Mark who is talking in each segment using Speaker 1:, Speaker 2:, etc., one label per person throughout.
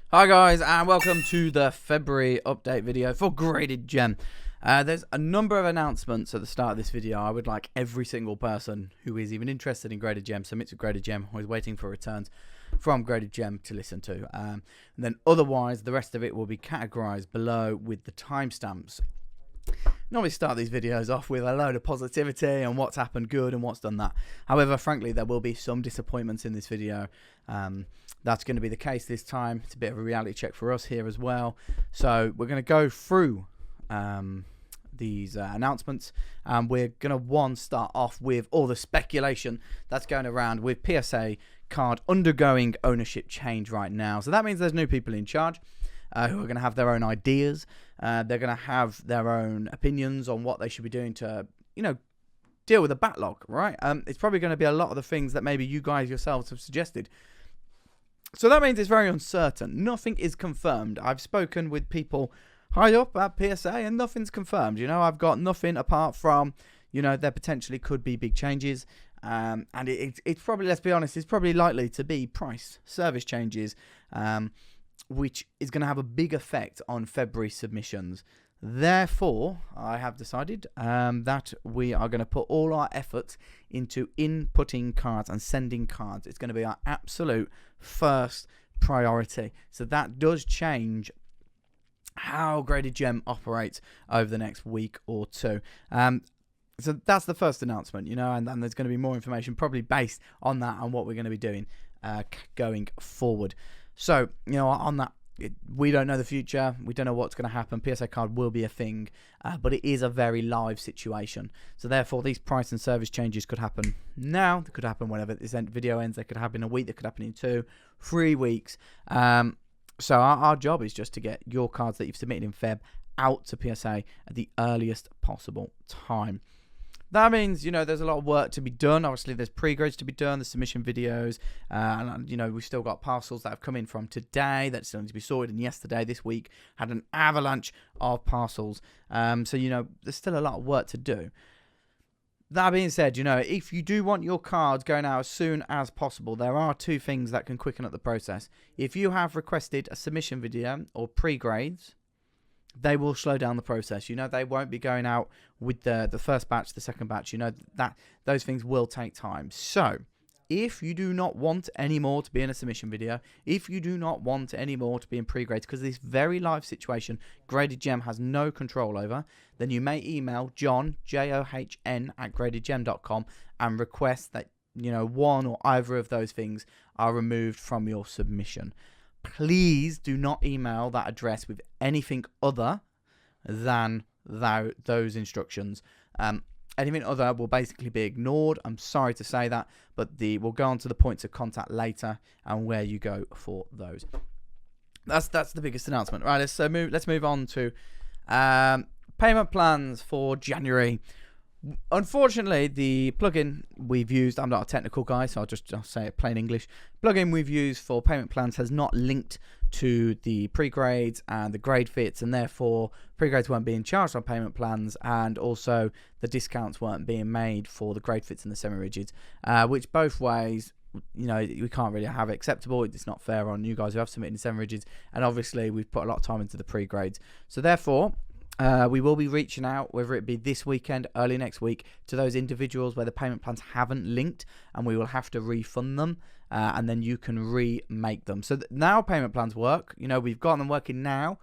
Speaker 1: Hi guys, and welcome to the February update video for GradedGem. There's a number of announcements at the start of this video. I would like every single person who is even interested in GradedGem, submit to GradedGem, or is waiting for returns from GradedGem to listen to. And then otherwise, the rest of it will be categorized below with the timestamps. Normally start these videos off with a load of positivity and what's happened good and what's done that. However, frankly, there will be some disappointments in this video. That's going to be the case this time. It's a bit of a reality check for us here as well. So we're going to go through these announcements, and we're going to start off with all the speculation that's going around with PSA card undergoing ownership change right now. So that means there's new people in charge who are going to have their own ideas. They're going to have their own opinions on what they should be doing to, deal with the backlog, right? It's probably going to be a lot of the things that maybe you guys yourselves have suggested. So that means it's very uncertain. Nothing is confirmed. I've spoken with people high up at PSA and nothing's confirmed. I've got nothing apart from, there potentially could be big changes. And it's probably, let's be honest, it's probably likely to be price service changes, which is going to have a big effect on February submissions. Therefore, I have decided that we are going to put all our efforts into inputting cards and sending cards. It's going to be our absolute first priority. So that does change how GradedGem operates over the next week or two. So that's the first announcement, and then there's going to be more information probably based on that and what we're going to be doing going forward. So, on that, we don't know the future. We don't know what's going to happen. PSA card will be a thing, but it is a very live situation. So therefore, these price and service changes could happen now. They could happen whenever this video ends. They could happen in a week. They could happen in 2-3 weeks. So our job is just to get your cards that you've submitted in Feb out to PSA at the earliest possible time. That means, there's a lot of work to be done. Obviously, there's pre-grades to be done, the submission videos, and, we've still got parcels that have come in from today that still need to be sorted, and yesterday, this week, had an avalanche of parcels. So, there's still a lot of work to do. That being said, if you do want your cards going out as soon as possible, there are two things that can quicken up the process. If you have requested a submission video or pre-grades, they will slow down the process. They won't be going out with the first batch, the second batch. That those things will take time. So if you do not want any more to be in a submission video, if you do not want any more to be in pre-grades, because this very live situation GradedGem has no control over, then you may email John, JOHN, @gradedgem.com and request that, one or either of those things are removed from your submission. Please do not email that address with anything other than those instructions. Anything other will basically be ignored. I'm sorry to say that, but we'll go on to the points of contact later and where you go for those. That's the biggest announcement. Right, let's move on to payment plans for January. Unfortunately, the plugin we've used, I'm not a technical guy, so I'll say it plain English. Plugin we've used for payment plans has not linked to the pre-grades and the grade fits, and therefore pre-grades weren't being charged on payment plans, and also the discounts weren't being made for the grade fits and the semi-rigids, which both ways, we can't really have it acceptable. It's not fair on you guys who have submitted semi-rigids, and obviously we've put a lot of time into the pre-grades. So therefore, we will be reaching out, whether it be this weekend, early next week, to those individuals where the payment plans haven't linked, and we will have to refund them, and then you can remake them. So now payment plans work. We've got them working now.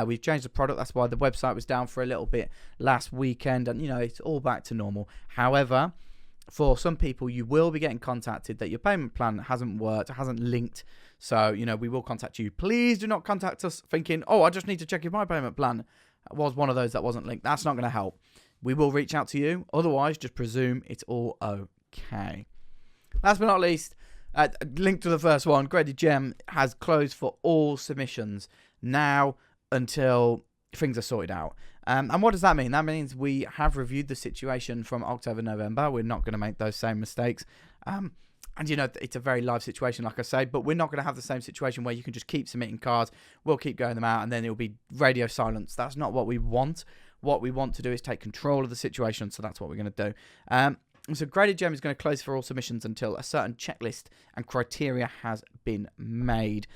Speaker 1: We've changed the product. That's why the website was down for a little bit last weekend, and it's all back to normal. However, for some people, you will be getting contacted that your payment plan hasn't worked, hasn't linked. So, we will contact you. Please do not contact us thinking, oh, I just need to check if my payment plan was one of those that wasn't linked. That's not going to help. We will reach out to you. Otherwise, just presume it's all okay. Last but not least, link to the first one. GradedGem has closed for all submissions now until things are sorted out. And what does that mean? That means we have reviewed the situation from October, November. We're not going to make those same mistakes. And, it's a very live situation, like I say, but we're not going to have the same situation where you can just keep submitting cards. We'll keep going them out, and then it'll be radio silence. That's not what we want. What we want to do is take control of the situation, so that's what we're going to do. So GradedGem is going to close for all submissions until a certain checklist and criteria has been made.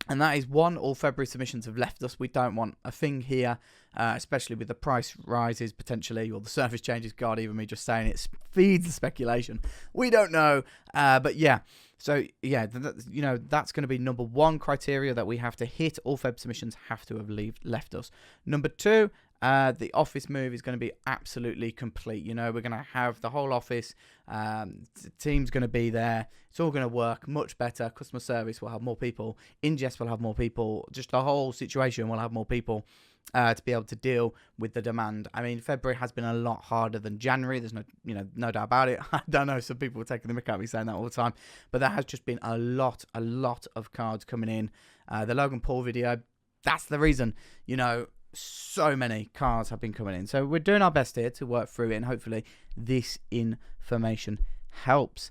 Speaker 1: And that is one, all February submissions have left us. We don't want a thing here, especially with the price rises potentially, or the service changes. God, even me just saying it feeds the speculation. We don't know. But yeah, so yeah, that's going to be number one criteria that we have to hit. All Feb submissions have to have left us. Number two, the office move is going to be absolutely complete. We're going to have the whole office. The team's going to be there. It's all going to work much better. Customer service will have more people. Ingest will have more people. Just the whole situation will have more people to be able to deal with the demand. I mean, February has been a lot harder than January. There's no doubt about it. I don't know. Some people are taking the mick out of me saying that all the time, but there has just been a lot of cards coming in. The Logan Paul video. That's the reason. So many cards have been coming in. So we're doing our best here to work through it, and hopefully this information helps.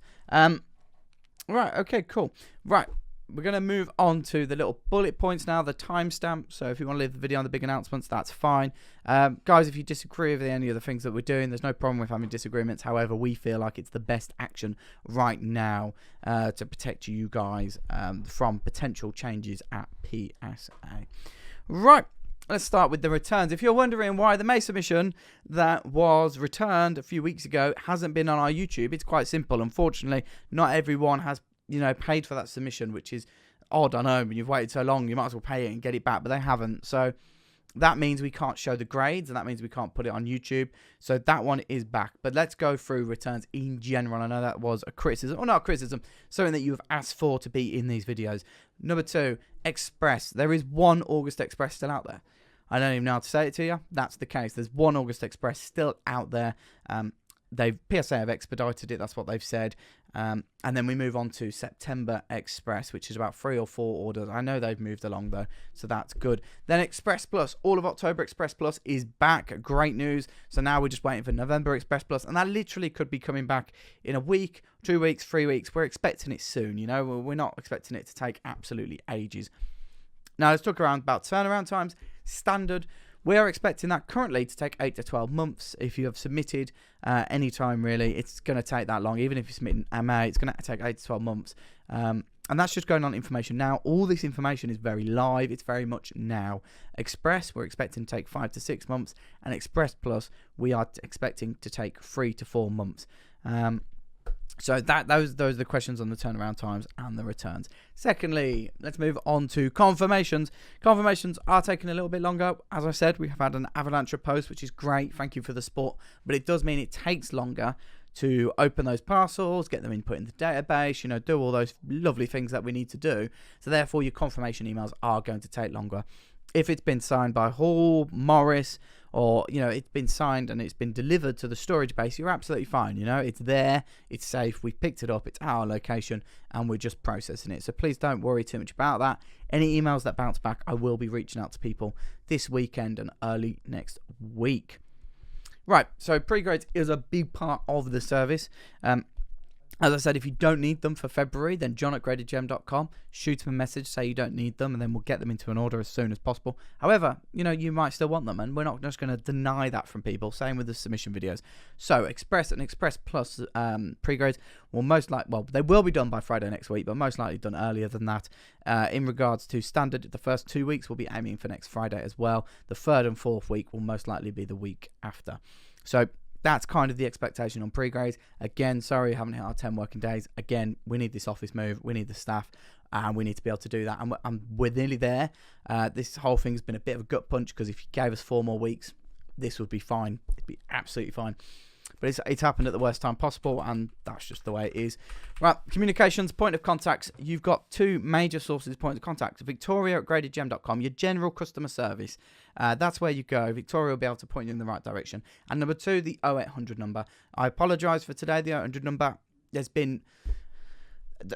Speaker 1: Right, okay, cool. Right, we're going to move on to the little bullet points now, the timestamp. So if you want to leave the video on the big announcements, that's fine. Guys, if you disagree with any of the things that we're doing, there's no problem with having disagreements. However, we feel like it's the best action right now to protect you guys from potential changes at PSA. Right. Let's start with the returns. If you're wondering why the May submission that was returned a few weeks ago hasn't been on our YouTube, it's quite simple. Unfortunately, not everyone has, paid for that submission, which is odd. I know, when you've waited so long, you might as well pay it and get it back, but they haven't. So that means we can't show the grades, and that means we can't put it on YouTube. So that one is back. But let's go through returns in general. I know that was a criticism, or not a criticism, something that you have asked for to be in these videos. Number two, Express. There is one August Express still out there. I don't even know how to say it to you. That's the case. There's one August Express still out there. PSA have expedited it. That's what they've said. And then we move on to September Express, which is about 3 or 4 orders. I know they've moved along, though, so that's good. Then Express Plus. All of October Express Plus is back. Great news. So now we're just waiting for November Express Plus, and that literally could be coming back in a week, 2 weeks, 3 weeks. We're expecting it soon. We're not expecting it to take absolutely ages. Now, let's talk about turnaround times. Standard, we are expecting that currently to take 8 to 12 months. If you have submitted any time, really, it's going to take that long. Even if you submit an MA, it's going to take 8 to 12 months. And that's just going on information now. All this information is very live. It's very much now. Express, we're expecting to take 5 to 6 months. And Express Plus, we are expecting to take 3 to 4 months. So those are the questions on the turnaround times and the returns. Secondly, let's move on to confirmations. Confirmations are taking a little bit longer. As I said, we have had an avalanche of posts, which is great. Thank you for the support. But it does mean it takes longer to open those parcels, get them input in the database, do all those lovely things that we need to do. So therefore, your confirmation emails are going to take longer. If it's been signed by Hall, Morris, or, it's been signed and it's been delivered to the storage base, you're absolutely fine. It's there, it's safe, we've picked it up, it's our location, and we're just processing it. So please don't worry too much about that. Any emails that bounce back, I will be reaching out to people this weekend and early next week. Right, so pre-grades is a big part of the service. As I said, if you don't need them for February, then john@gradedgem.com. Shoot them a message, say you don't need them, and then we'll get them into an order as soon as possible. However, you might still want them, and we're not just going to deny that from people. Same with the submission videos. So Express and Express Plus pre-grades will most likely, they will be done by Friday next week, but most likely done earlier than that. In regards to standard, the first 2 weeks we'll be aiming for next Friday as well. The third and fourth week will most likely be the week after. So that's kind of the expectation on pre-grades. Again, sorry, haven't hit our 10 working days. Again, we need this office move. We need the staff, and we need to be able to do that. And we're nearly there. This whole thing's been a bit of a gut punch, because if you gave us 4 more weeks, this would be fine. It'd be absolutely fine. But it's happened at the worst time possible, and that's just the way it is. Right, communications, point of contacts. You've got 2 major sources of point of contact. Victoria@gradedgem.com, your general customer service. That's where you go. Victoria will be able to point you in the right direction. And number 2, the 0800 number. I apologise for today, the 0800 number. There's been...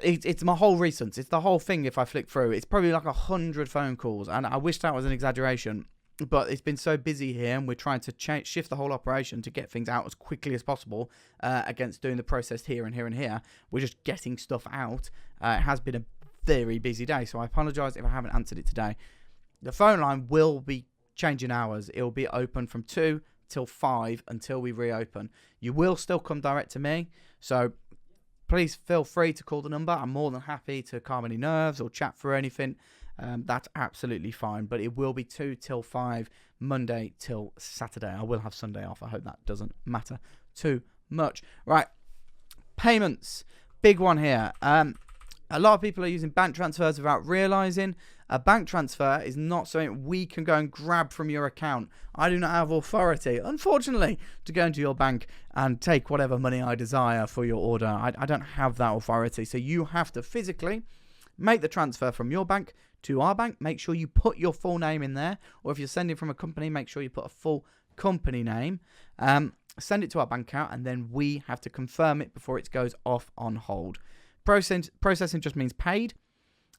Speaker 1: It's my whole recent. It's the whole thing if I flick through. It's probably like 100 phone calls, and I wish that was an exaggeration. But it's been so busy here, and we're trying to shift the whole operation to get things out as quickly as possible against doing the process here and here and here. We're just getting stuff out. It has been a very busy day, so I apologise if I haven't answered it today. The phone line will be changing hours. It will be open from 2 till 5 until we reopen. You will still come direct to me, so please feel free to call the number. I'm more than happy to calm any nerves or chat through anything. that's absolutely fine. But it will be 2 till 5, Monday till Saturday. I will have Sunday off. I hope that doesn't matter too much. Right, payments. Big one here. A lot of people are using bank transfers without realizing a bank transfer is not something we can go and grab from your account. I do not have authority, unfortunately, to go into your bank and take whatever money I desire for your order. I don't have that authority. So you have to physically make the transfer from your bank to our bank. Make sure you put your full name in there. Or if you're sending from a company, make sure you put a full company name. Send it to our bank account, and then we have to confirm it before it goes off on hold. Processing just means paid.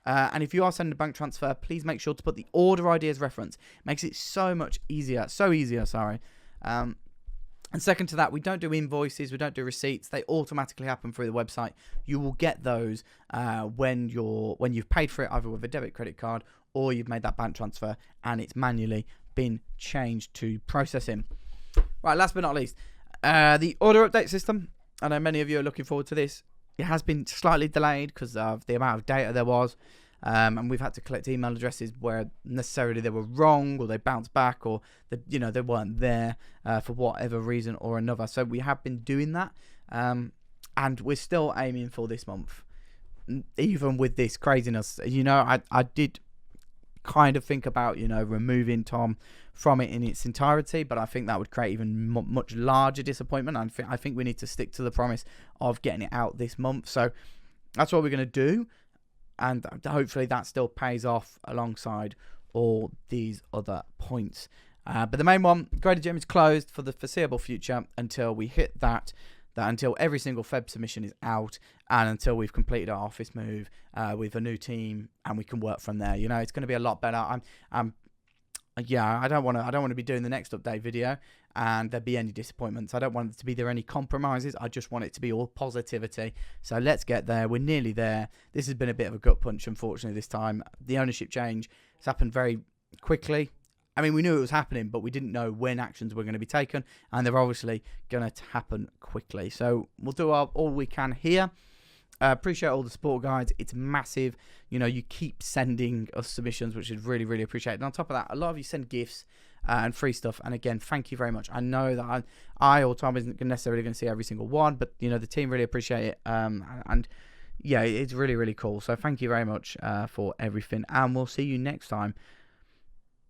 Speaker 1: And if you are sending a bank transfer, please make sure to put the order ID as reference. Makes it so much easier. And second to that, we don't do invoices. We don't do receipts. They automatically happen through the website. You will get those when you've paid for it, either with a debit credit card or you've made that bank transfer and it's manually been changed to processing. Right, last but not least, the order update system. I know many of you are looking forward to this. It has been slightly delayed because of the amount of data there was, and we've had to collect email addresses where necessarily they were wrong or they bounced back or they weren't there for whatever reason or another. So we have been doing that, and we're still aiming for this month, even with this craziness. I did kind of think about removing Tom from it in its entirety, but I think that would create even much larger disappointment. I think we need to stick to the promise of getting it out this month. So that's what we're going to do, and hopefully that still pays off alongside all these other points. But the main one, GradedGem is closed for the foreseeable future until we hit that until every single Feb submission is out, and until we've completed our office move with a new team, and we can work from there. It's going to be a lot better. I don't want to be doing the next update video and there be any disappointments. I don't want it to be there any compromises. I just want it to be all positivity. So let's get there. We're nearly there. This has been a bit of a gut punch, unfortunately, this time. The ownership change has happened very quickly. I mean, we knew it was happening, but we didn't know when actions were going to be taken, and they're obviously going to happen quickly. So we'll do all we can here. Appreciate all the support, guys. It's massive. You keep sending us submissions, which is really, really appreciated. And on top of that, a lot of you send gifts and free stuff. And again, thank you very much. I know that I or Tom isn't necessarily going to see every single one, but the team really appreciate it. And yeah, it's really, really cool. So thank you very much for everything, and we'll see you next time.